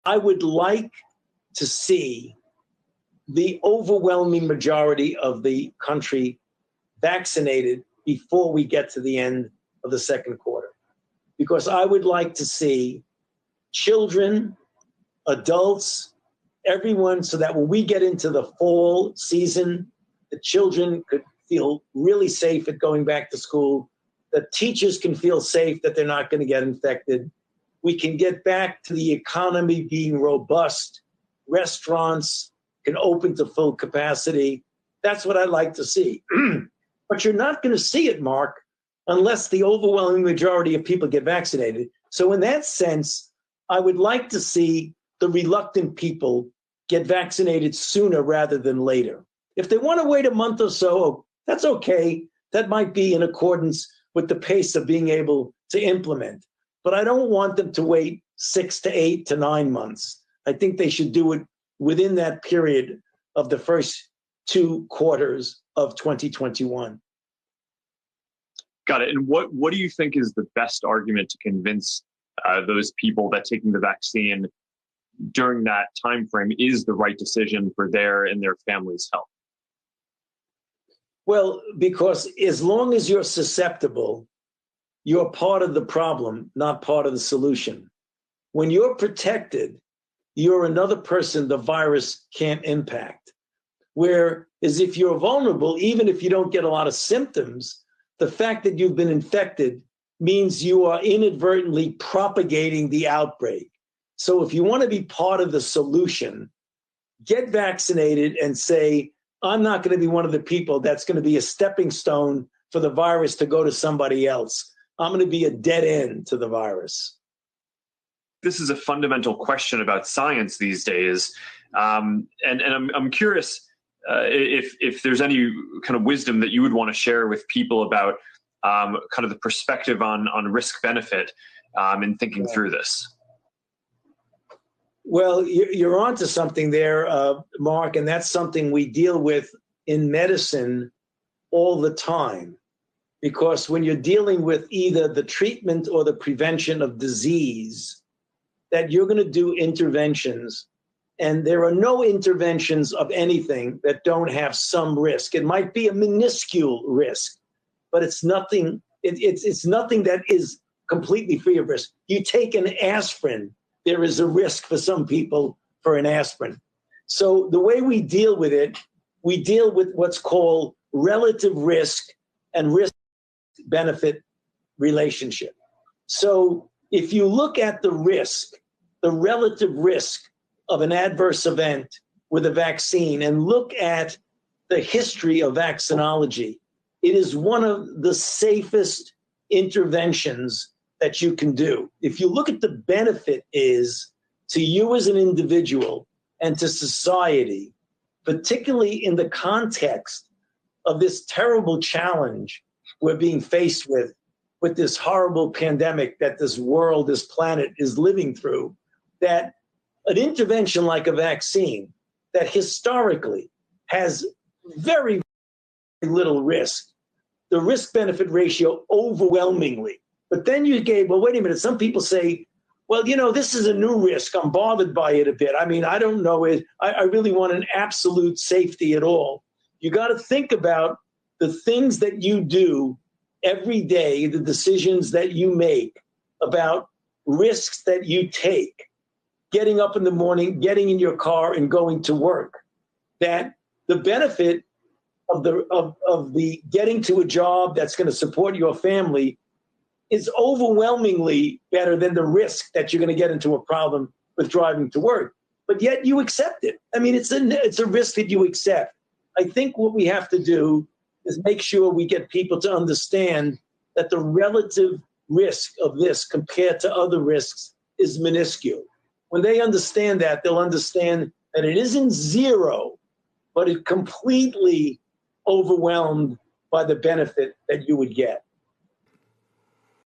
I would like to see the overwhelming majority of the country vaccinated before we get to the end of the second quarter. Because I would like to see children, adults, everyone, so that when we get into the fall season, the children could feel really safe at going back to school. The teachers can feel safe that they're not going to get infected. We can get back to the economy being robust. Restaurants can open to full capacity. That's what I'd like to see. But you're not going to see it, Mark, unless the overwhelming majority of people get vaccinated. So in that sense, I would like to see the reluctant people get vaccinated sooner rather than later. If they want to wait a month or so, that's okay. That might be in accordance with the pace of being able to implement. But I don't want them to wait 6 to 8 to 9 months. I think they should do it within that period of the first 2 quarters of 2021. Got it. And what do you think is the best argument to convince those people that taking the vaccine during that time frame is the right decision for their and their family's health? Well, because as long as you're susceptible, you're part of the problem, not part of the solution. When you're protected, you're another person the virus can't impact. Whereas if you're vulnerable, even if you don't get a lot of symptoms, the fact that you've been infected means you are inadvertently propagating the outbreak. So if you want to be part of the solution, get vaccinated and say, I'm not going to be one of the people that's going to be a stepping stone for the virus to go to somebody else. I'm going to be a dead end to the virus. This is a fundamental question about science these days. And I'm curious if there's any kind of wisdom that you would want to share with people about kind of the perspective on risk benefit in thinking through this. Well, you're onto something there, Mark, and that's something we deal with in medicine all the time. Because when you're dealing with either the treatment or the prevention of disease, that you're going to do interventions, and there are no interventions of anything that don't have some risk. It might be a minuscule risk, but it's nothing. It's nothing that is completely free of risk. You take an aspirin, there is a risk for some people for an aspirin. So the way we deal with it, we deal with what's called relative risk and risk-benefit relationship. So if you look at the risk, the relative risk of an adverse event with a vaccine, and look at the history of vaccinology, it is one of the safest interventions that you can do. If you look at the benefit is to you as an individual and to society, particularly in the context of this terrible challenge we're being faced with this horrible pandemic that this world, this planet is living through, that an intervention like a vaccine that historically has very, very little risk, the risk-benefit ratio overwhelmingly. But then you gave, well, wait a minute, some people say, well, you know, this is a new risk. I'm bothered by it a bit. I mean, I don't know. I really want an absolute safety at all. You got to think about the things that you do every day, the decisions that you make about risks that you take, getting up in the morning, getting in your car and going to work, that the benefit of the getting to a job that's going to support your family is overwhelmingly better than the risk that you're going to get into a problem with driving to work. But yet you accept it. I mean, it's a risk that you accept. I think what we have to do is make sure we get people to understand that the relative risk of this compared to other risks is minuscule. When they understand that, they'll understand that it isn't zero, but it's completely overwhelmed by the benefit that you would get.